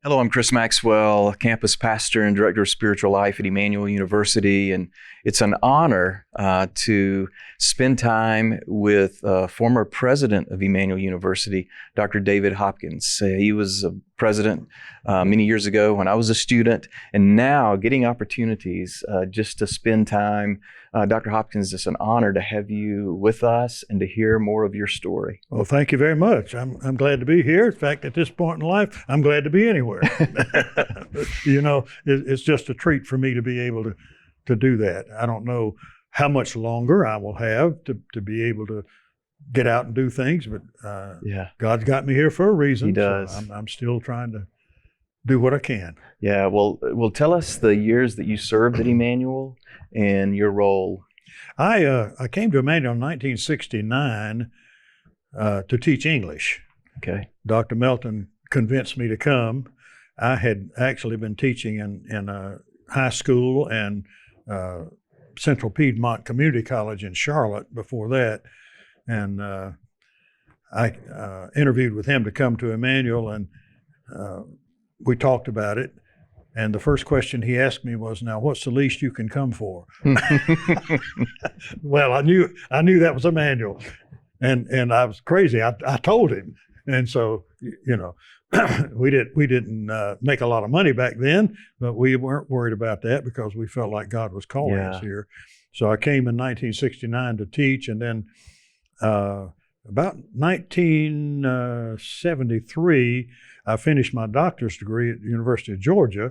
Hello, I'm Chris Maxwell, campus pastor and director of spiritual life at Emmanuel University, and it's an honor to spend time with former president of Emmanuel University, Dr. David Hopkins. He was a president many years ago when I was a student, and now getting opportunities just to spend time. Dr. Hopkins, it's an honor to have you with us and to hear more of your story. Well, thank you very much. I'm glad to be here. In fact, at this point in life, I'm glad to be anywhere. It's just a treat for me to be able to do that. I don't know how much longer I will have to be able to get out and do things, but God's got me here for a reason. He does. So I'm still trying to do what I can. Yeah, well, tell us the years that you served at Emmanuel and your role. I came to Emmanuel in 1969 to teach English. Okay. Dr. Melton convinced me to come. I had actually been teaching in a high school and Central Piedmont Community College in Charlotte before that. And I interviewed with him to come to Emmanuel, and we talked about it. And the first question he asked me was, "Now, what's the least you can come for?" Well, I knew that was Emmanuel, and I was crazy. I told him, and so we didn't make a lot of money back then, but we weren't worried about that because we felt like God was calling us here. So I came in 1969 to teach, and then about 1973, I finished my doctor's degree at the University of Georgia,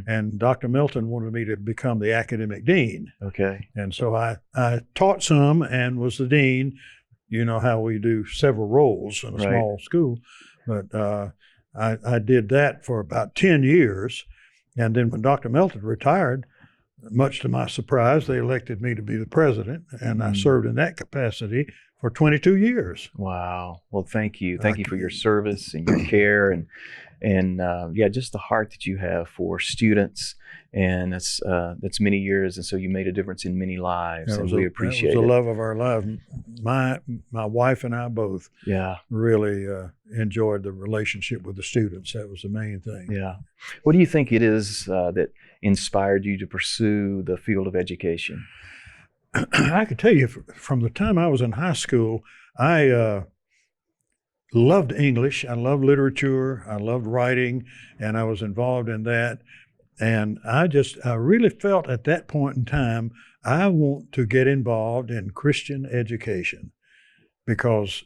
and Dr. Melton wanted me to become the academic dean. Okay. And so I taught some and was the dean. You know how we do several roles in a small school, but I did that for about 10 years. And then when Dr. Melton retired, much to my surprise, they elected me to be the president, and I served in that capacity for 22 years. Wow. Well, thank you. Thank you for your service and your care and just the heart that you have for students. And that's many years, and so you made a difference in many lives, and we appreciate it. It was the love of our lives. My wife and I both really enjoyed the relationship with the students. That was the main thing. Yeah. What do you think it is that inspired you to pursue the field of education? I could tell you from the time I was in high school, I loved English. I loved literature. I loved writing, and I was involved in that. And I really felt at that point in time, I want to get involved in Christian education because,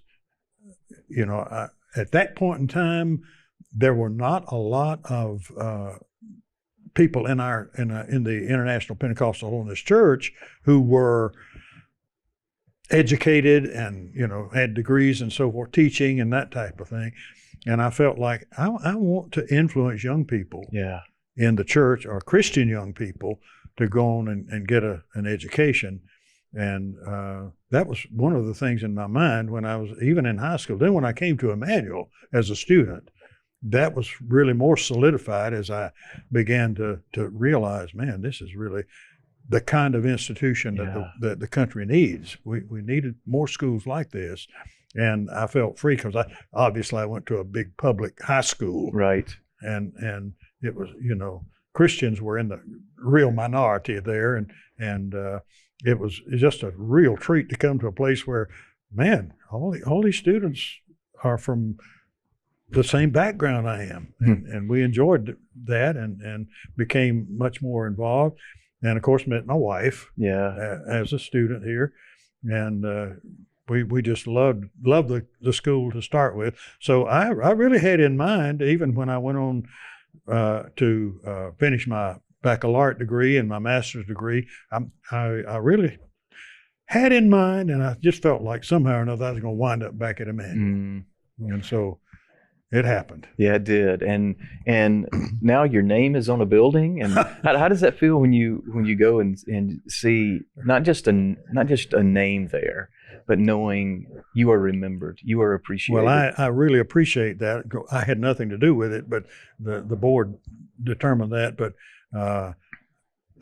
at that point in time, there were not a lot of people in the International Pentecostal Holiness Church who were educated and had degrees and so forth, teaching and that type of thing. And I felt like I want to influence young people in the church, or Christian young people, to go on and get an education. And that was one of the things in my mind when I was even in high school. Then when I came to Emmanuel as a student, that was really more solidified as I began to realize, man, this is really the kind of institution that the country needs. We needed more schools like this. And I felt free because I went to a big public high school. Right. And it was, Christians were in the real minority there. And it was just a real treat to come to a place where, man, all these students are from the same background I am. And we enjoyed that and became much more involved. And of course, met my wife as a student here. And we just loved the school to start with. So I really had in mind, even when I went on to finish my baccalaureate degree and my master's degree, I really had in mind, and I just felt like somehow or another I was going to wind up back at Emmanuel. And so it happened. Yeah, it did. And now your name is on a building. And how does that feel when you go and see not just a name there, but knowing you are remembered, you are appreciated? Well, I really appreciate that. I had nothing to do with it, but the board determined that. But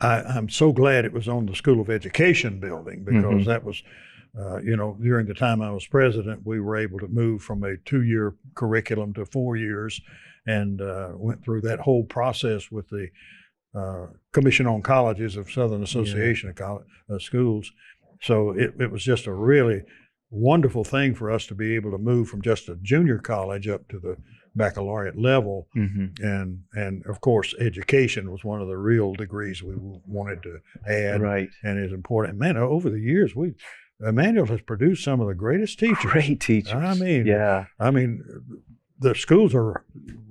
I'm so glad it was on the School of Education building, because that was, during the time I was president, we were able to move from a 2-year curriculum to 4 years. and went through that whole process with the Commission on Colleges of Southern Association of Schools. So it was just a really wonderful thing for us to be able to move from just a junior college up to the baccalaureate level. And of course, education was one of the real degrees we wanted to add. Right. And it's important. Man, over the years, Emmanuel has produced some of the greatest teachers. Great teachers. I mean, the schools are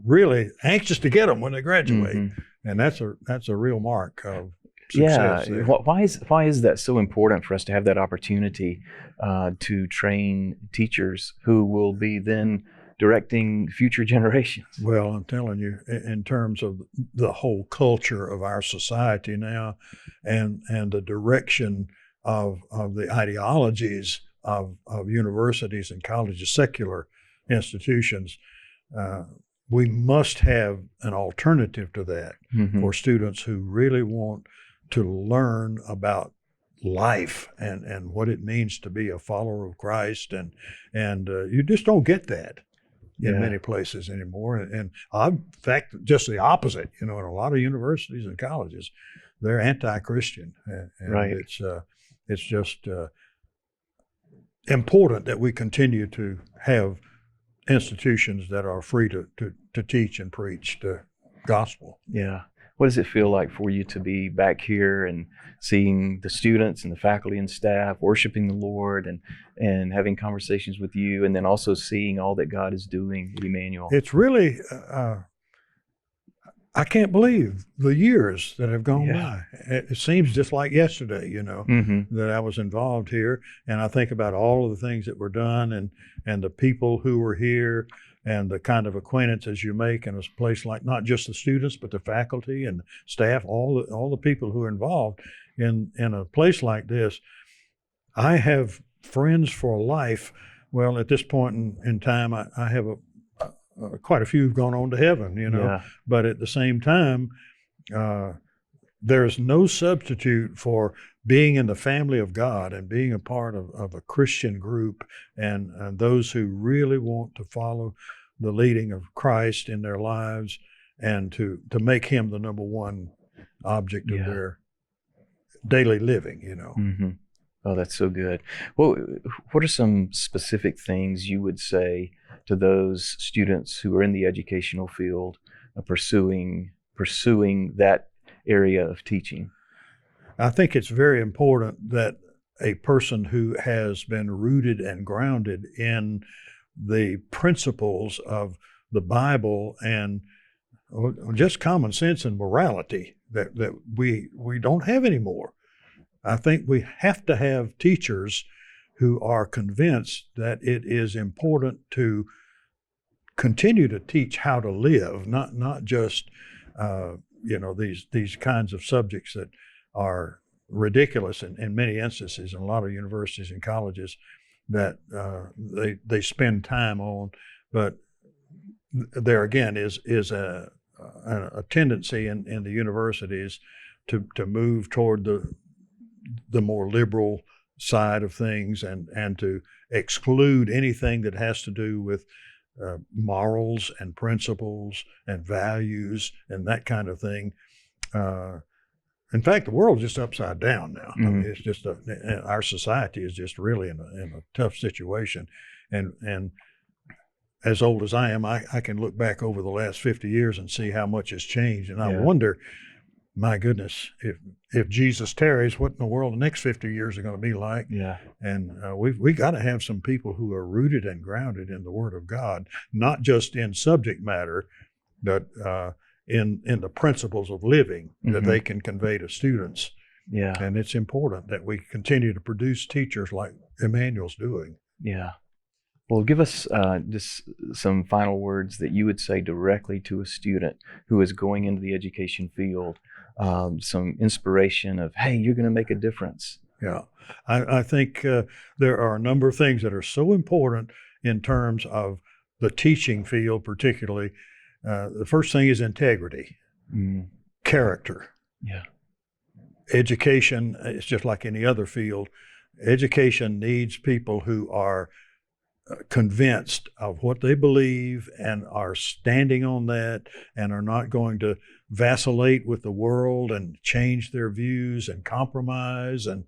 really anxious to get them when they graduate, and that's a real mark of success. Yeah. Why is that so important for us to have that opportunity to train teachers who will be then directing future generations? Well, I'm telling you, in terms of the whole culture of our society now, and the direction of the ideologies of universities and colleges, secular institutions, we must have an alternative to that for students who really want to learn about life and what it means to be a follower of Christ, and you just don't get that in many places anymore. And in fact, just the opposite. In a lot of universities and colleges, they're anti-Christian, and right. It's just important that we continue to have institutions that are free to teach and preach the gospel. Yeah. What does it feel like for you to be back here and seeing the students and the faculty and staff worshiping the Lord and having conversations with you, and then also seeing all that God is doing at Emmanuel? It's really, I can't believe the years that have gone by. It seems just like yesterday, that I was involved here, and I think about all of the things that were done and the people who were here, and the kind of acquaintances you make in a place like not just the students, but the faculty and staff, all the people who are involved in a place like this. I have friends for life. Well, at this point in time, I have quite a few have gone on to heaven, but at the same time, there's no substitute for being in the family of God and being a part of a Christian group, and those who really want to follow the leading of Christ in their lives, and to make him the number one object of their daily living. Oh, that's so good. Well, what are some specific things you would say to those students who are in the educational field, pursuing that area of teaching? I think it's very important that a person who has been rooted and grounded in the principles of the Bible and just common sense and morality that we don't have anymore. I think we have to have teachers who are convinced that it is important to continue to teach how to live, not just these kinds of subjects that are ridiculous in many instances in a lot of universities and colleges that they spend time on. But there again is a tendency in the universities to move toward the more liberal side of things and to exclude anything that has to do with morals and principles and values and that kind of thing. In fact, the world's just upside down now. I mean, it's just our society is just really in a tough situation. And as old as I am, I can look back over the last 50 years and see how much has changed. And I wonder, my goodness, if Jesus tarries, what in the world the next 50 years are going to be like? Yeah. And we got to have some people who are rooted and grounded in the Word of God, not just in subject matter, but in the principles of living that they can convey to students. Yeah. And it's important that we continue to produce teachers like Emmanuel's doing. Yeah. Well, give us just some final words that you would say directly to a student who is going into the education field, some inspiration of, hey, you're going to make a difference. Yeah. I think there are a number of things that are so important in terms of the teaching field particularly. The first thing is integrity, character. Yeah. Education, it's just like any other field. Education needs people who are convinced of what they believe and are standing on that and are not going to vacillate with the world and change their views and compromise and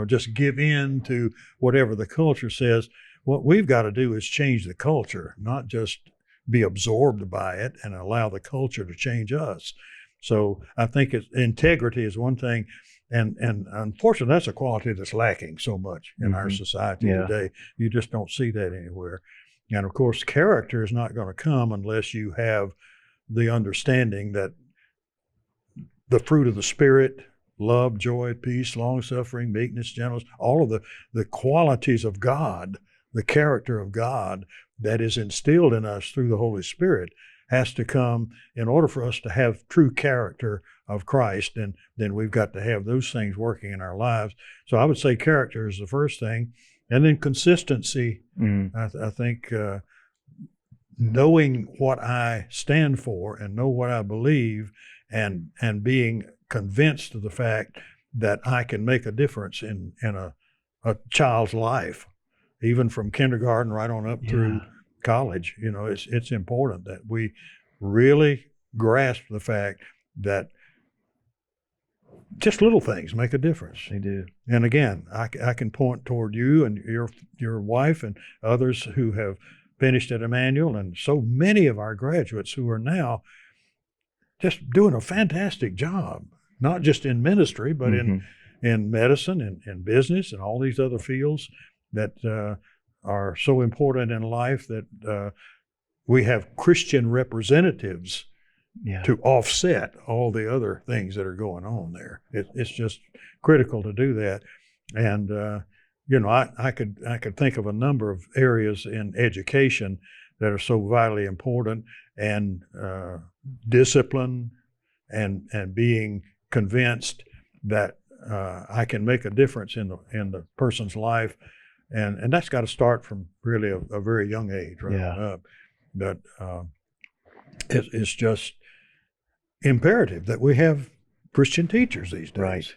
just give in to whatever the culture says. What we've got to do is change the culture, not just be absorbed by it and allow the culture to change us. So I think integrity is one thing. And unfortunately, that's a quality that's lacking so much in our society today. You just don't see that anywhere. And of course, character is not going to come unless you have the understanding that the fruit of the Spirit, love, joy, peace, long-suffering, meekness, gentleness, all of the qualities of God, the character of God that is instilled in us through the Holy Spirit has to come in order for us to have true character of Christ. And then we've got to have those things working in our lives. So I would say character is the first thing. And then consistency. I think knowing what I stand for and know what I believe and being convinced of the fact that I can make a difference in a child's life, even from kindergarten right on up through college. It's important that we really grasp the fact that just little things make a difference. They do. And again, I can point toward you and your wife and others who have finished at Emmanuel, and so many of our graduates who are now just doing a fantastic job, not just in ministry, but in medicine and in business and all these other fields that are so important in life, that we have Christian representatives to offset all the other things that are going on there. It's just critical to do that. And I could think of a number of areas in education that are so vitally important, and discipline and being convinced that I can make a difference in the person's life. And that's got to start from really a very young age, right on up. But it's just imperative that we have Christian teachers these days. Right.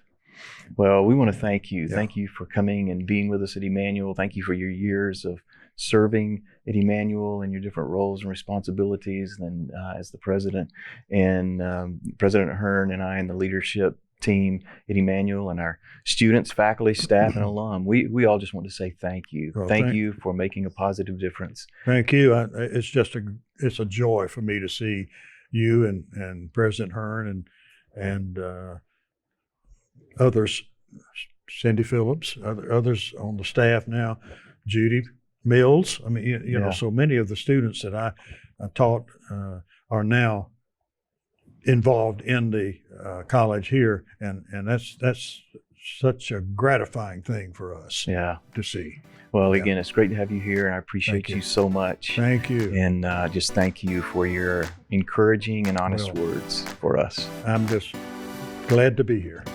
Well, we want to thank you. Yeah. Thank you for coming and being with us at Emmanuel. Thank you for your years of serving at Emmanuel and your different roles and responsibilities, and as the president. And President Hearn and I and the leadership team at Emmanuel and our students, faculty, staff, and alum, we all just want to say thank you. Well, thank you for making a positive difference. Thank you. It's a joy for me to see you and President Hearn and others, Cindy Phillips, others on the staff now, Judy Mills. I mean, you know, so many of the students that I taught are now involved in the college here, and that's such a gratifying thing for us to see. Well, again, it's great to have you here, and I appreciate you so much. Thank you. And just thank you for your encouraging and honest words for us. I'm just glad to be here.